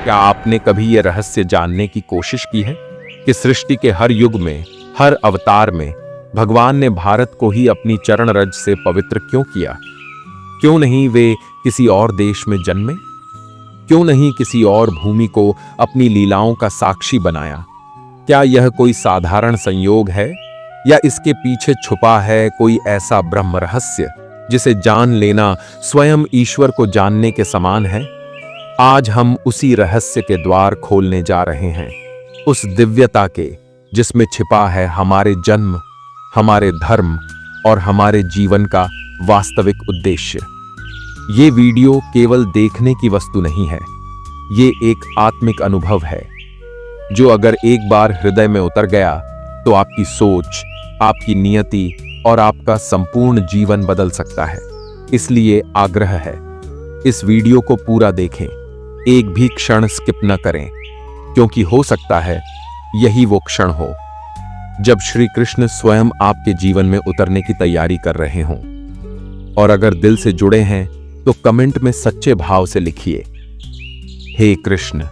क्या आपने कभी यह रहस्य जानने की कोशिश की है कि सृष्टि के हर युग में, हर अवतार में भगवान ने भारत को ही अपनी चरण रज से पवित्र क्यों किया? क्यों नहीं वे किसी और देश में जन्मे? क्यों नहीं किसी और भूमि को अपनी लीलाओं का साक्षी बनाया? क्या यह कोई साधारण संयोग है या इसके पीछे छुपा है कोई ऐसा ब्रह्म रहस्य जिसे जान लेना स्वयं ईश्वर को जानने के समान है? आज हम उसी रहस्य के द्वार खोलने जा रहे हैं, उस दिव्यता के जिसमें छिपा है हमारे जन्म, हमारे धर्म और हमारे जीवन का वास्तविक उद्देश्य। ये वीडियो केवल देखने की वस्तु नहीं है, ये एक आत्मिक अनुभव है जो अगर एक बार हृदय में उतर गया तो आपकी सोच, आपकी नियति और आपका संपूर्ण जीवन बदल सकता है। इसलिए आग्रह है, इस वीडियो को पूरा देखें, एक भी क्षण स्किप न करें, क्योंकि हो सकता है यही वो क्षण हो जब श्री कृष्ण स्वयं आपके जीवन में उतरने की तैयारी कर रहे हों। और अगर दिल से जुड़े हैं तो कमेंट में सच्चे भाव से लिखिए, हे कृष्ण।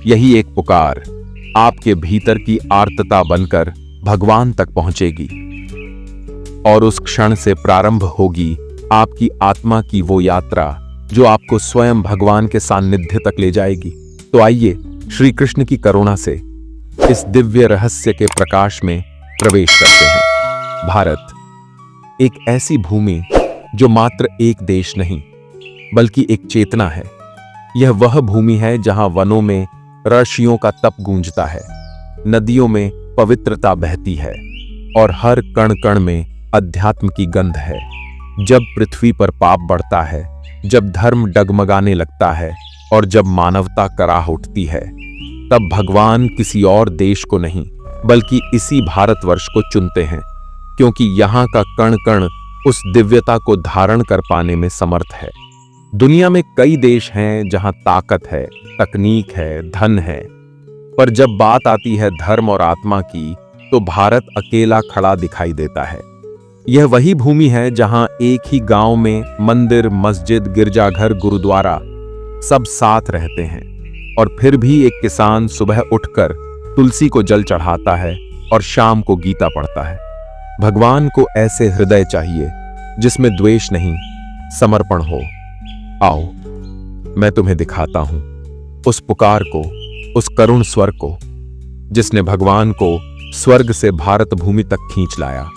यही एक पुकार आपके भीतर की आर्तता बनकर भगवान तक पहुंचेगी और उस क्षण से प्रारंभ होगी आपकी आत्मा की वो यात्रा जो आपको स्वयं भगवान के सान्निध्य तक ले जाएगी। तो आइए श्री कृष्ण की करुणा से इस दिव्य रहस्य के प्रकाश में प्रवेश करते हैं। भारत एक ऐसी भूमि जो मात्र एक देश नहीं बल्कि एक चेतना है। यह वह भूमि है जहां वनों में ऋषियों का तप गूंजता है, नदियों में पवित्रता बहती है और हर कण कण में अध्यात्म की गंध है। जब पृथ्वी पर पाप बढ़ता है, जब धर्म डगमगाने लगता है और जब मानवता कराह उठती है, तब भगवान किसी और देश को नहीं बल्कि इसी भारतवर्ष को चुनते हैं, क्योंकि यहाँ का कण कण उस दिव्यता को धारण कर पाने में समर्थ है। दुनिया में कई देश हैं जहां ताकत है, तकनीक है, धन है, पर जब बात आती है धर्म और आत्मा की तो भारत अकेला खड़ा दिखाई देता है। यह वही भूमि है जहां एक ही गांव में मंदिर, मस्जिद, गिरजाघर, गुरुद्वारा सब साथ रहते हैं और फिर भी एक किसान सुबह उठकर तुलसी को जल चढ़ाता है और शाम को गीता पढ़ता है। भगवान को ऐसे हृदय चाहिए जिसमें द्वेष नहीं, समर्पण हो। आओ मैं तुम्हें दिखाता हूं उस पुकार को, उस करुण स्वर को जिसने भगवान को स्वर्ग से भारत भूमि तक खींच लाया।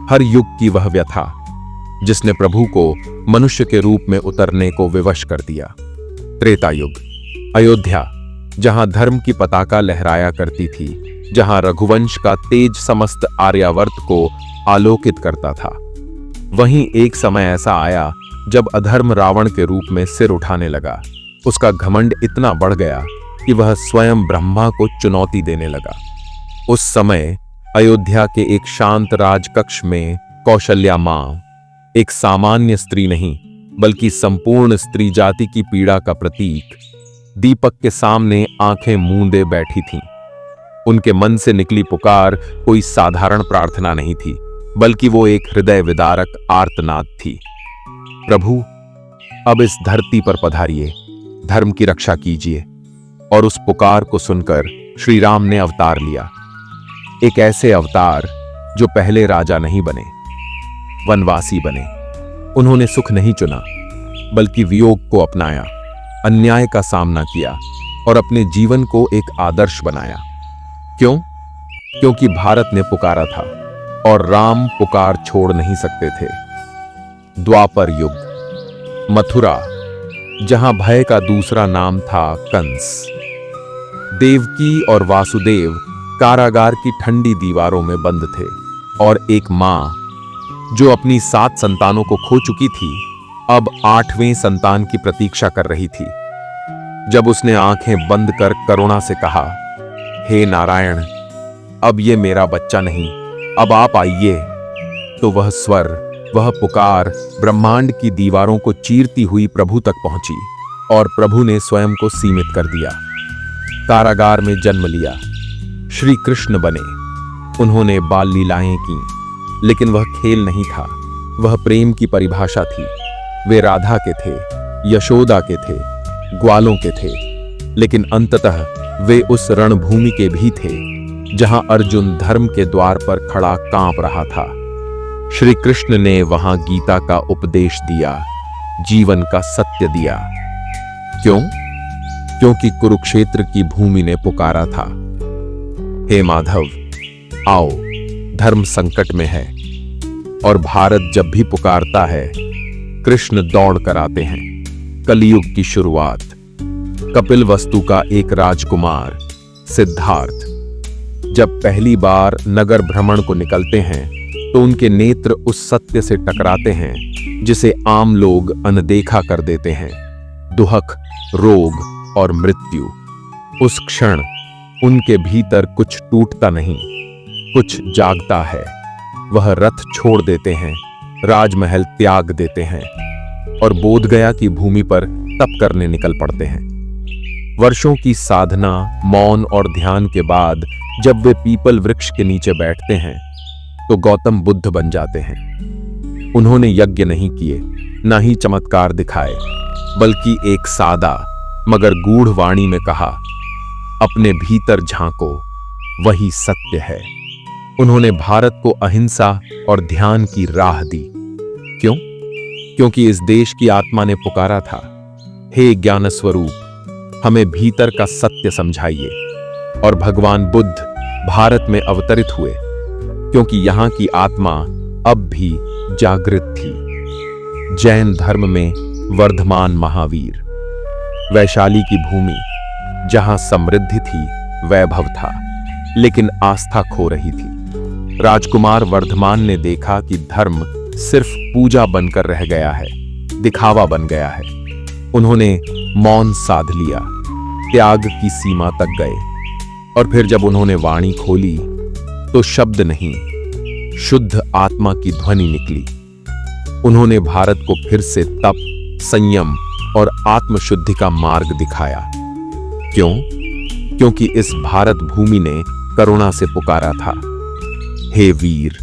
हर युग की वह व्यथा जिसने प्रभु को मनुष्य के रूप में उतरने को विवश कर दिया। त्रेता युग, अयोध्या, जहां धर्म की पताका लहराया करती थी, जहां रघुवंश का तेज समस्त आर्यावर्त को आलोकित करता था, वहीं एक समय ऐसा आया जब अधर्म रावण के रूप में सिर उठाने लगा। उसका घमंड इतना बढ़ गया कि वह स्वयं ब्रह्मा को चुनौती देने लगा। उस समय अयोध्या के एक शांत राजकक्ष में कौशल्या मां, एक सामान्य स्त्री नहीं बल्कि संपूर्ण स्त्री जाति की पीड़ा का प्रतीक, दीपक के सामने आंखें मूंदे बैठी थीं। उनके मन से निकली पुकार कोई साधारण प्रार्थना नहीं थी, बल्कि वो एक हृदय विदारक आर्तनाद थी। प्रभु, अब इस धरती पर पधारिए, धर्म की रक्षा कीजिए। और उस पुकार को सुनकर श्री राम ने अवतार लिया। एक ऐसे अवतार जो पहले राजा नहीं बने, वनवासी बने। उन्होंने सुख नहीं चुना बल्कि वियोग को अपनाया, अन्याय का सामना किया और अपने जीवन को एक आदर्श बनाया। क्यों? क्योंकि भारत ने पुकारा था और राम पुकार छोड़ नहीं सकते थे। द्वापर युग, मथुरा, जहां भय का दूसरा नाम था कंस। देवकी और वासुदेव कारागार की ठंडी दीवारों में बंद थे और एक मां जो अपनी 7 संतानों को खो चुकी थी, अब 8वें संतान की प्रतीक्षा कर रही थी। जब उसने आंखें बंद कर करुणा से कहा, हे नारायण, अब ये मेरा बच्चा नहीं, अब आप आइए, तो वह स्वर, वह पुकार ब्रह्मांड की दीवारों को चीरती हुई प्रभु तक पहुंची और प्रभु ने स्वयं को सीमित कर दिया। कारागार में जन्म लिया, श्री कृष्ण बने। उन्होंने बाल लीलाएं की, लेकिन वह खेल नहीं था, वह प्रेम की परिभाषा थी। वे राधा के थे, यशोदा के थे, ग्वालों के थे। लेकिन अंततः वे उस रणभूमि के भी थे जहां अर्जुन धर्म के द्वार पर खड़ा कांप रहा था। श्री कृष्ण ने वहां गीता का उपदेश दिया, जीवन का सत्य दिया। क्यों? क्योंकि कुरुक्षेत्र की भूमि ने पुकारा था, हे माधव, आओ, धर्म संकट में है। और भारत जब भी पुकारता है, कृष्ण दौड़ कर आते हैं। कलयुग की शुरुआत। कपिलवस्तु का एक राजकुमार सिद्धार्थ जब पहली बार नगर भ्रमण को निकलते हैं तो उनके नेत्र उस सत्य से टकराते हैं जिसे आम लोग अनदेखा कर देते हैं, दुहक, रोग और मृत्यु। उस क्षण उनके भीतर कुछ टूटता नहीं, कुछ जागता है। वह रथ छोड़ देते हैं, राजमहल त्याग देते हैं और बोधगया की भूमि पर तप करने निकल पड़ते हैं। वर्षों की साधना, मौन और ध्यान के बाद जब वे पीपल वृक्ष के नीचे बैठते हैं तो गौतम बुद्ध बन जाते हैं। उन्होंने यज्ञ नहीं किए, ना ही चमत्कार दिखाए, बल्कि एक सादा मगर गूढ़ वाणी में कहा, अपने भीतर झांको, वही सत्य है। उन्होंने भारत को अहिंसा और ध्यान की राह दी। क्यों? क्योंकि इस देश की आत्मा ने पुकारा था, हे ज्ञान स्वरूप, हमें भीतर का सत्य समझाइए। और भगवान बुद्ध भारत में अवतरित हुए क्योंकि यहां की आत्मा अब भी जागृत थी। जैन धर्म में वर्धमान महावीर, वैशाली की भूमि जहां समृद्धि थी, वैभव था, लेकिन आस्था खो रही थी। राजकुमार वर्धमान ने देखा कि धर्म सिर्फ पूजा बनकर रह गया है, दिखावा बन गया है। उन्होंने मौन साध लिया, त्याग की सीमा तक गए। और फिर जब उन्होंने वाणी खोली तो शब्द नहीं, शुद्ध आत्मा की ध्वनि निकली। उन्होंने भारत को फिर से तप, संयम और आत्मशुद्धि का मार्ग दिखाया। क्यों? क्योंकि इस भारत भूमि ने करुणा से पुकारा था, हे वीर,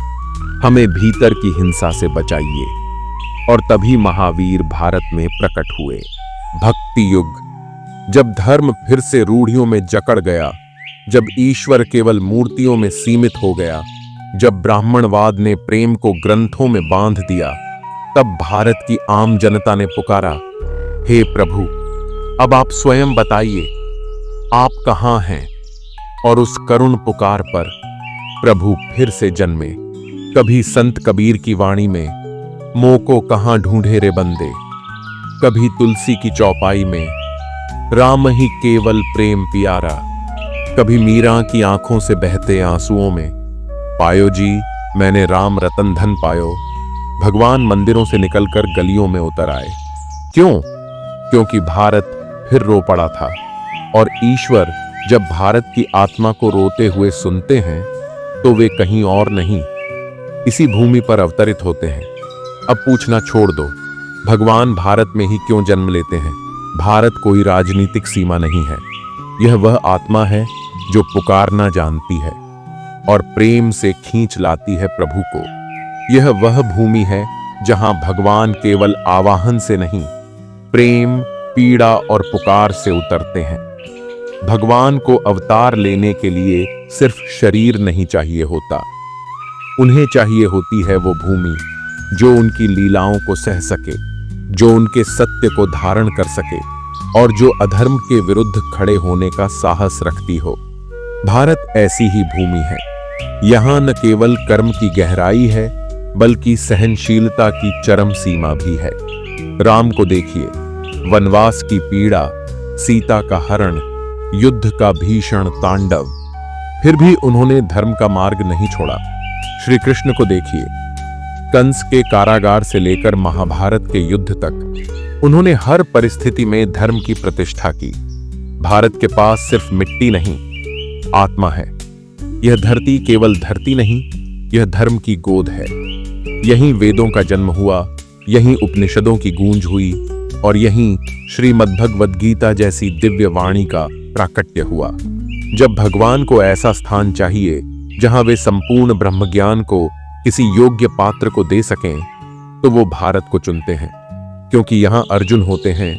हमें भीतर की हिंसा से बचाइए। और तभी महावीर भारत में प्रकट हुए। भक्ति युग, जब धर्म फिर से रूढ़ियों में जकड़ गया, जब ईश्वर केवल मूर्तियों में सीमित हो गया, जब ब्राह्मणवाद ने प्रेम को ग्रंथों में बांध दिया, तब भारत की आम जनता ने पुकारा, हे प्रभु, अब आप स्वयं बताइए, आप कहां हैं? और उस करुण पुकार पर प्रभु फिर से जन्मे। कभी संत कबीर की वाणी में, मोह को कहां ढूंढे रे बंदे। कभी तुलसी की चौपाई में, राम ही केवल प्रेम प्यारा। कभी मीरा की आंखों से बहते आंसुओं में, पायो जी मैंने राम रतन धन पायो। भगवान मंदिरों से निकलकर गलियों में उतर आए। क्यों? क्योंकि भारत फिर रो पड़ा था। और ईश्वर जब भारत की आत्मा को रोते हुए सुनते हैं तो वे कहीं और नहीं, इसी भूमि पर अवतरित होते हैं। अब पूछना छोड़ दो, भगवान भारत में ही क्यों जन्म लेते हैं? भारत कोई राजनीतिक सीमा नहीं है। यह वह आत्मा है जो पुकारना जानती है और प्रेम से खींच लाती है प्रभु को। यह वह भूमि है जहां भगवान केवल आवाहन से नहीं, प्रेम, पीड़ा और पुकार से उतरते हैं। भगवान को अवतार लेने के लिए सिर्फ शरीर नहीं चाहिए होता, उन्हें चाहिए होती है वो भूमि जो उनकी लीलाओं को सह सके, जो उनके सत्य को धारण कर सके और जो अधर्म के विरुद्ध खड़े होने का साहस रखती हो। भारत ऐसी ही भूमि है। यहां न केवल कर्म की गहराई है, बल्कि सहनशीलता की चरम सीमा भी है। राम को देखिए, वनवास की पीड़ा, सीता का हरण, युद्ध का भीषण तांडव, फिर भी उन्होंने धर्म का मार्ग नहीं छोड़ा। श्री कृष्ण को देखिए, कंस के कारागार से लेकर महाभारत के युद्ध तक उन्होंने हर परिस्थिति में धर्म की प्रतिष्ठा की। भारत के पास सिर्फ मिट्टी नहीं, आत्मा है। यह धरती केवल धरती नहीं, यह धर्म की गोद है। यहीं वेदों का जन्म हुआ, यहीं उपनिषदों की गूंज हुई और यहीं श्रीमद्भगवद गीता जैसी दिव्य वाणी का प्राकट्य हुआ। जब भगवान को ऐसा स्थान चाहिए जहां वे संपूर्ण ब्रह्मज्ञान को किसी योग्य पात्र को दे सकें, तो वो भारत को चुनते हैं, क्योंकि यहां अर्जुन होते हैं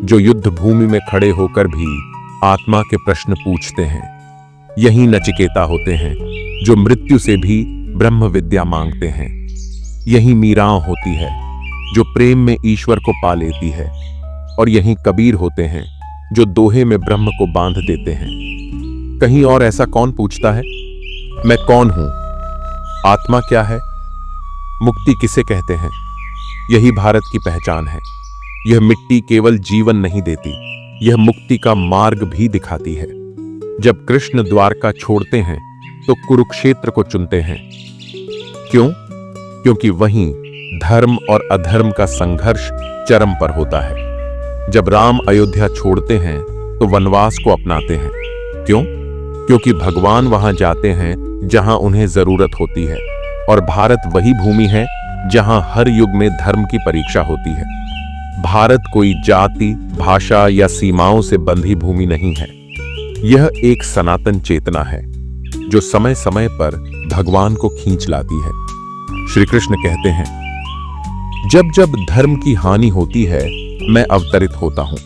जो युद्ध भूमि में खड़े होकर भी आत्मा के प्रश्न पूछते हैं। यही नचिकेता होते हैं जो मृत्यु से भी ब्रह्म विद्या मांगते हैं। यही मीरां होती है जो प्रेम में ईश्वर को पा लेती है। और यही कबीर होते हैं जो दोहे में ब्रह्म को बांध देते हैं। कहीं और ऐसा कौन पूछता है, मैं कौन हूं, आत्मा क्या है, मुक्ति किसे कहते हैं? यही भारत की पहचान है। यह मिट्टी केवल जीवन नहीं देती, यह मुक्ति का मार्ग भी दिखाती है। जब कृष्ण द्वारका छोड़ते हैं तो कुरुक्षेत्र को चुनते हैं। क्यों? क्योंकि वहीं धर्म और अधर्म का संघर्ष चरम पर होता है। जब राम अयोध्या छोड़ते हैं तो वनवास को अपनाते हैं। क्यों? क्योंकि भगवान वहां जाते हैं जहां उन्हें जरूरत होती है। और भारत वही भूमि है जहां हर युग में धर्म की परीक्षा होती है। भारत कोई जाति, भाषा या सीमाओं से बंधी भूमि नहीं है। यह एक सनातन चेतना है जो समय समय पर भगवान को खींच लाती है। श्री कृष्ण कहते हैं, जब जब धर्म की हानि होती है मैं अवतरित होता हूं।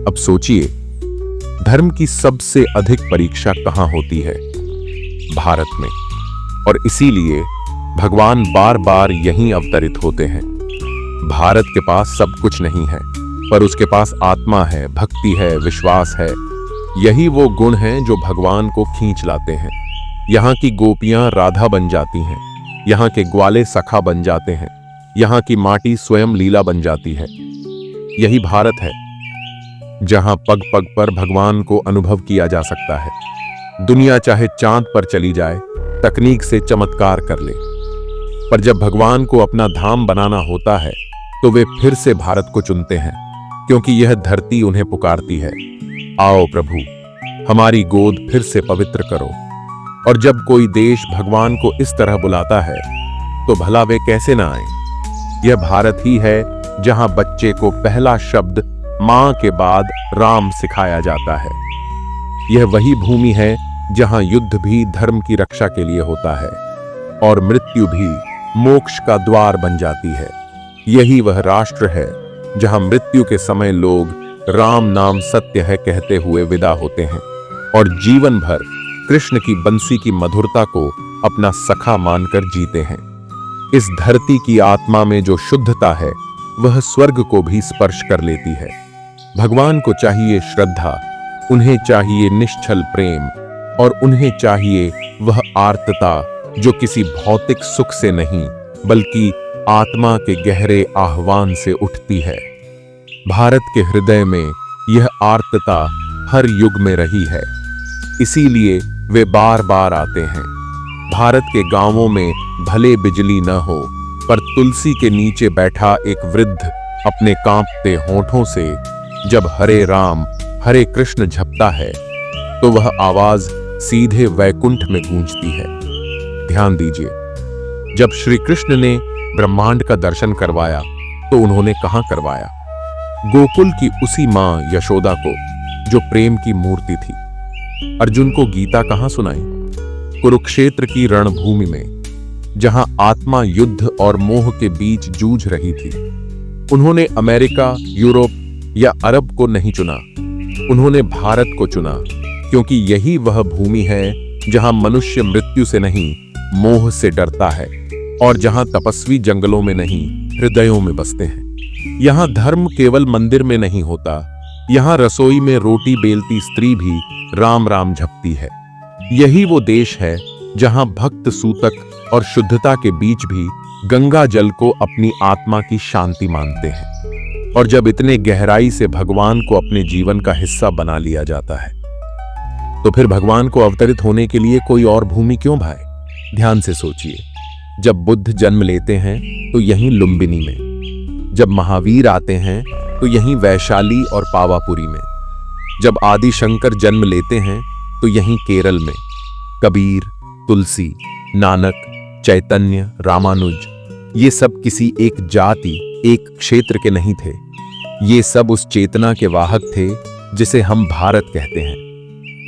अब सोचिए, धर्म की सबसे अधिक परीक्षा कहां होती है? भारत में। और इसीलिए भगवान बार बार यहीं अवतरित होते हैं। भारत के पास सब कुछ नहीं है, पर उसके पास आत्मा है, भक्ति है, विश्वास है। यही वो गुण हैं जो भगवान को खींच लाते हैं। यहाँ की गोपियां राधा बन जाती हैं, यहाँ के ग्वाले सखा बन जाते हैं, यहाँ की माटी स्वयं लीला बन जाती है। यही भारत है जहां पग पग पर भगवान को अनुभव किया जा सकता है। दुनिया चाहे चांद पर चली जाए, तकनीक से चमत्कार कर ले, पर जब भगवान को अपना धाम बनाना होता है तो वे फिर से भारत को चुनते हैं, क्योंकि यह धरती उन्हें पुकारती है, आओ प्रभु, हमारी गोद फिर से पवित्र करो। और जब कोई देश भगवान को इस तरह बुलाता है तो भला वे कैसे ना आए? यह भारत ही है जहां बच्चे को पहला शब्द मां के बाद राम सिखाया जाता है। यह वही भूमि है जहां युद्ध भी धर्म की रक्षा के लिए होता है और मृत्यु भी मोक्ष का द्वार बन जाती है। यही वह राष्ट्र है जहां मृत्यु के समय लोग राम नाम सत्य है कहते हुए विदा होते हैं और जीवन भर कृष्ण की बंसी की मधुरता को अपना सखा मानकर जीते हैं। इस धरती की आत्मा में जो शुद्धता है वह स्वर्ग को भी स्पर्श कर लेती है। भगवान को चाहिए श्रद्धा, उन्हें चाहिए निश्चल प्रेम और उन्हें चाहिए वह आर्तता जो किसी भौतिक सुख से नहीं बल्कि आत्मा के गहरे आह्वान से उठती है। भारत के हृदय में यह आर्तता हर युग में रही है, इसीलिए वे बार बार आते हैं। भारत के गांवों में भले बिजली न हो, पर तुलसी के नीचे बैठा एक वृद्ध अपने कांपते होठों से जब हरे राम हरे कृष्ण झपता है तो वह आवाज सीधे वैकुंठ में गूंजती है। ध्यान दीजिए, जब श्री कृष्ण ने ब्रह्मांड का दर्शन करवाया तो उन्होंने कहां करवाया? गोकुल की उसी मां यशोदा को जो प्रेम की मूर्ति थी। अर्जुन को गीता कहां सुनाई? कुरुक्षेत्र की रणभूमि में, जहां आत्मा युद्ध और मोह के बीच जूझ रही थी। उन्होंने अमेरिका, यूरोप या अरब को नहीं चुना, उन्होंने भारत को चुना, क्योंकि यही वह भूमि है जहां मनुष्य मृत्यु से नहीं मोह से डरता है और जहां तपस्वी जंगलों में नहीं हृदयों में बसते हैं। यहां धर्म केवल मंदिर में नहीं होता, यहां रसोई में रोटी बेलती स्त्री भी राम राम झपती है। यही वो देश है जहां भक्त सूतक और शुद्धता के बीच भी गंगा जल को अपनी आत्मा की शांति मानते हैं। और जब इतने गहराई से भगवान को अपने जीवन का हिस्सा बना लिया जाता है तो फिर भगवान को अवतरित होने के लिए कोई और भूमि क्यों भाए? ध्यान से सोचिए, जब बुद्ध जन्म लेते हैं तो यहीं लुम्बिनी में, जब महावीर आते हैं तो यहीं वैशाली और पावापुरी में, जब आदि शंकर जन्म लेते हैं तो यहीं केरल में। कबीर, तुलसी, नानक, चैतन्य, रामानुज, ये सब किसी एक जाति, एक क्षेत्र के नहीं थे। ये सब उस चेतना के वाहक थे जिसे हम भारत कहते हैं।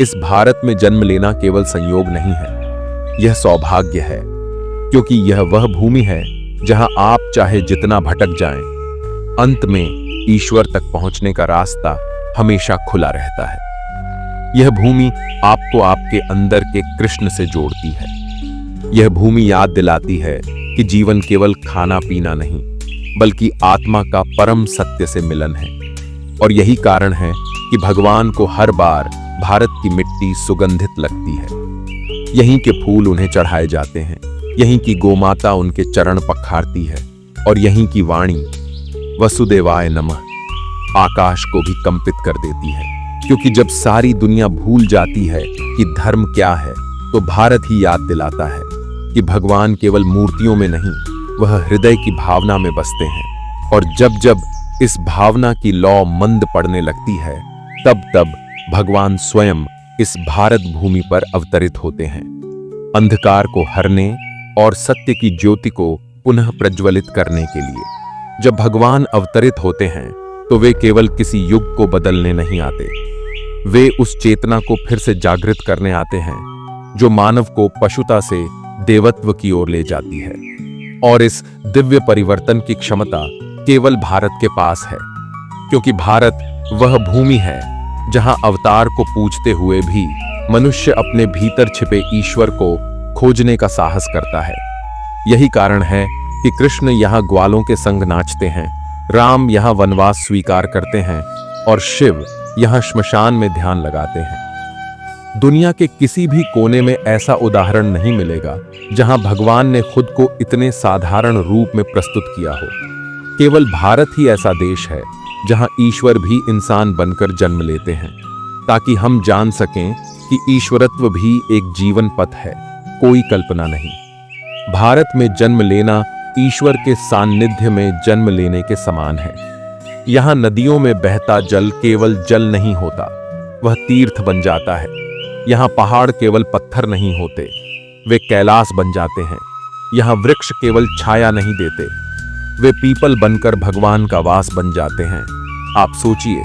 इस भारत में जन्म लेना केवल संयोग नहीं है, यह सौभाग्य है, क्योंकि यह वह भूमि है जहां आप चाहे जितना भटक जाएं, अंत में ईश्वर तक पहुंचने का रास्ता हमेशा खुला रहता है। यह भूमि आपको आपके अंदर के कृष्ण से जोड़ती है। यह भूमि याद दिलाती है कि जीवन केवल खाना पीना नहीं, बल्कि आत्मा का परम सत्य से मिलन है। और यही कारण है कि भगवान को हर बार भारत की मिट्टी सुगंधित लगती है। यहीं के फूल उन्हें चढ़ाए जाते हैं, यहीं की गोमाता उनके चरण पखारती है, और यहीं की वाणी वसुदेवाय नमः आकाश को भी कंपित कर देती है। क्योंकि जब सारी दुनिया भूल जाती है कि धर्म क्या है, तो भारत ही याद दिलाता है कि भगवान केवल मूर्तियों में नहीं, वह हृदय की भावना में बसते हैं। और जब जब इस भावना की लौ मंद पड़ने लगती है, तब तब भगवान स्वयं इस भारत भूमि पर अवतरित होते हैं, अंधकार को हरने और सत्य की ज्योति को पुनः प्रज्वलित करने के लिए। जब भगवान अवतरित होते हैं तो वे केवल किसी युग को बदलने नहीं आते, वे उस चेतना को फिर से जागृत करने आते हैं जो मानव को पशुता से देवत्व की ओर ले जाती है। और इस दिव्य परिवर्तन की क्षमता केवल भारत के पास है, क्योंकि भारत वह भूमि है जहां अवतार को पूजते हुए भी मनुष्य अपने भीतर छिपे ईश्वर को खोजने का साहस करता है। यही कारण है कि कृष्ण यहाँ ग्वालों के संग नाचते हैं, राम यहाँ वनवास स्वीकार करते हैं, और शिव यहाँ श्मशान में ध्यान लगाते हैं। दुनिया के किसी भी कोने में ऐसा उदाहरण नहीं मिलेगा जहां भगवान ने खुद को इतने साधारण रूप में प्रस्तुत किया हो। केवल भारत ही ऐसा देश है जहां ईश्वर भी इंसान बनकर जन्म लेते हैं, ताकि हम जान सकें कि ईश्वरत्व भी एक जीवन पथ है, कोई कल्पना नहीं। भारत में जन्म लेना ईश्वर के सान्निध्य में जन्म लेने के समान है। यहाँ नदियों में बहता जल केवल जल नहीं होता, वह तीर्थ बन जाता है। यहाँ पहाड़ केवल पत्थर नहीं होते, वे कैलाश बन जाते हैं। यहाँ वृक्ष केवल छाया नहीं देते, वे पीपल बनकर भगवान का वास बन जाते हैं। आप सोचिए,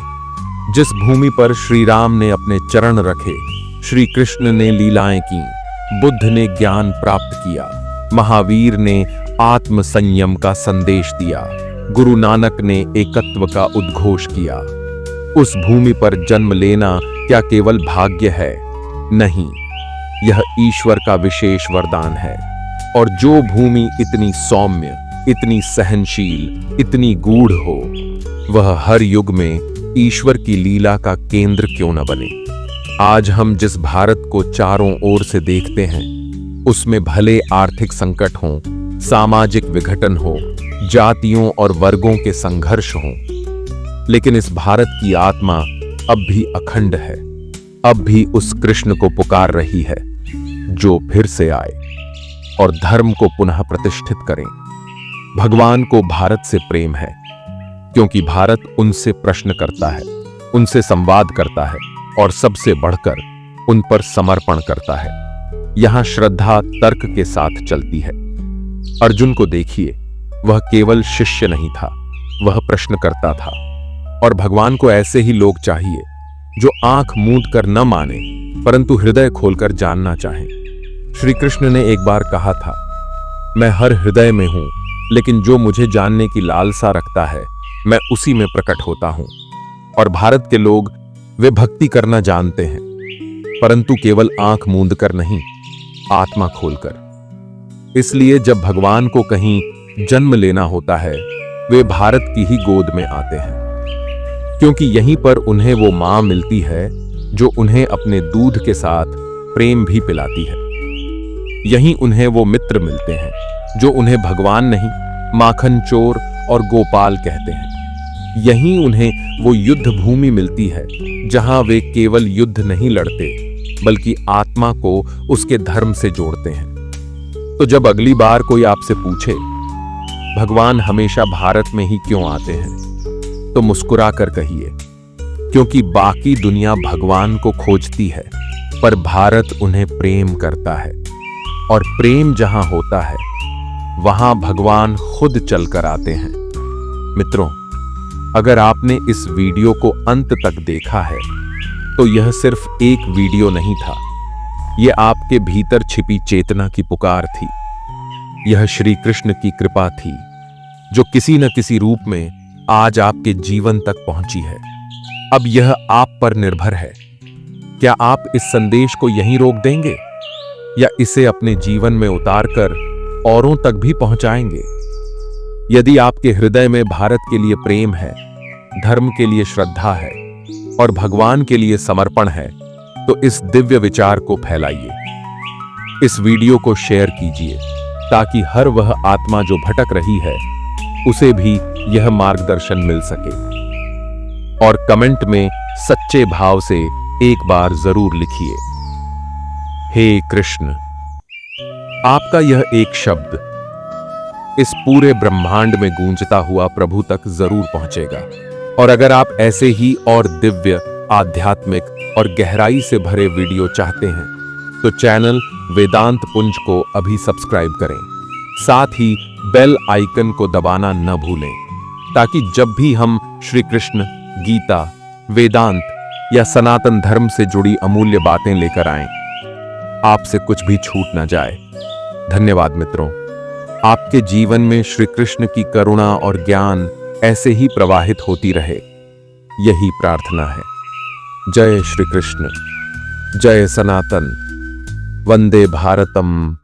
जिस भूमि पर श्री राम ने अपने चरण रखे, श्री कृष्ण ने लीलाएं की, बुद्ध ने ज्ञान प्राप्त किया, महावीर ने आत्म संयम का संदेश दिया, गुरु नानक ने एकत्व का उद्घोष किया। उस भूमि पर जन्म लेना क्या केवल भाग्य है? नहीं, यह ईश्वर का विशेष वरदान है। और जो भूमि इतनी सौम्य, इतनी सहनशील, इतनी गूढ़ हो, वह हर युग में ईश्वर की लीला का केंद्र क्यों न बने। आज हम जिस भारत को चारों ओर से देखते हैं, उसमें भले आर्थिक संकट हो, सामाजिक विघटन हो, जातियों और वर्गों के संघर्ष हों, लेकिन इस भारत की आत्मा अब भी अखंड है, अब भी उस कृष्ण को पुकार रही है जो फिर से आए और धर्म को पुनः प्रतिष्ठित करें। भगवान को भारत से प्रेम है, क्योंकि भारत उनसे प्रश्न करता है, उनसे संवाद करता है और सबसे बढ़कर उन पर समर्पण करता है। यहां श्रद्धा तर्क के साथ चलती है। अर्जुन को देखिए, वह केवल शिष्य नहीं था, वह प्रश्न करता था। और भगवान को ऐसे ही लोग चाहिए जो आंख मूंद कर न माने, परंतु हृदय खोलकर जानना चाहें। श्री कृष्ण ने एक बार कहा था, मैं हर हृदय में हूं, लेकिन जो मुझे जानने की लालसा रखता है, मैं उसी में प्रकट होता हूं। और भारत के लोग, वे भक्ति करना जानते हैं, परंतु केवल आंख मूंद कर नहीं, आत्मा खोलकर। इसलिए जब भगवान को कहीं जन्म लेना होता है, वे भारत की ही गोद में आते हैं, क्योंकि यहीं पर उन्हें वो मां मिलती है जो उन्हें अपने दूध के साथ प्रेम भी पिलाती है। यहीं उन्हें वो मित्र मिलते हैं जो उन्हें भगवान नहीं, माखन चोर और गोपाल कहते हैं। यहीं उन्हें वो युद्ध भूमि मिलती है जहां वे केवल युद्ध नहीं लड़ते, बल्कि आत्मा को उसके धर्म से जोड़ते हैं। तो जब अगली बार कोई आपसे पूछे, भगवान हमेशा भारत में ही क्यों आते हैं, तो मुस्कुराकर कहिए, क्योंकि बाकी दुनिया भगवान को खोजती है, पर भारत उन्हें प्रेम करता है। और प्रेम जहां होता है, वहां भगवान खुद चलकर आते हैं। मित्रों, अगर आपने इस वीडियो को अंत तक देखा है, तो यह सिर्फ एक वीडियो नहीं था, यह आपके भीतर छिपी चेतना की पुकार थी। यह श्री कृष्ण की कृपा थी, जो किसी न किसी रूप में आज आपके जीवन तक पहुंची है। अब यह आप पर निर्भर है क्या आप इस संदेश को यहीं रोक देंगे या इसे अपने जीवन में उतारकर औरों तक भी पहुंचाएंगे? यदि आपके हृदय में भारत के लिए प्रेम है, धर्म के लिए श्रद्धा है और भगवान के लिए समर्पण है, तो इस दिव्य विचार को फैलाइए। इस वीडियो को शेयर कीजिए ताकि हर वह आत्मा जो भटक रही है उसे भी यह मार्गदर्शन मिल सके। और कमेंट में सच्चे भाव से एक बार जरूर लिखिए, हे कृष्ण। आपका यह एक शब्द इस पूरे ब्रह्मांड में गूंजता हुआ प्रभु तक जरूर पहुंचेगा। और अगर आप ऐसे ही और दिव्य, आध्यात्मिक और गहराई से भरे वीडियो चाहते हैं तो चैनल वेदांत पुंज को अभी सब्सक्राइब करें। साथ ही बेल आइकन को दबाना न भूलें ताकि जब भी हम श्री कृष्ण, गीता, वेदांत या सनातन धर्म से जुड़ी अमूल्य बातें लेकर आएं, आपसे कुछ भी छूट न जाए। धन्यवाद मित्रों। आपके जीवन में श्री कृष्ण की करुणा और ज्ञान ऐसे ही प्रवाहित होती रहे, यही प्रार्थना है। जय श्री कृष्ण, जय सनातन, वंदे भारतम।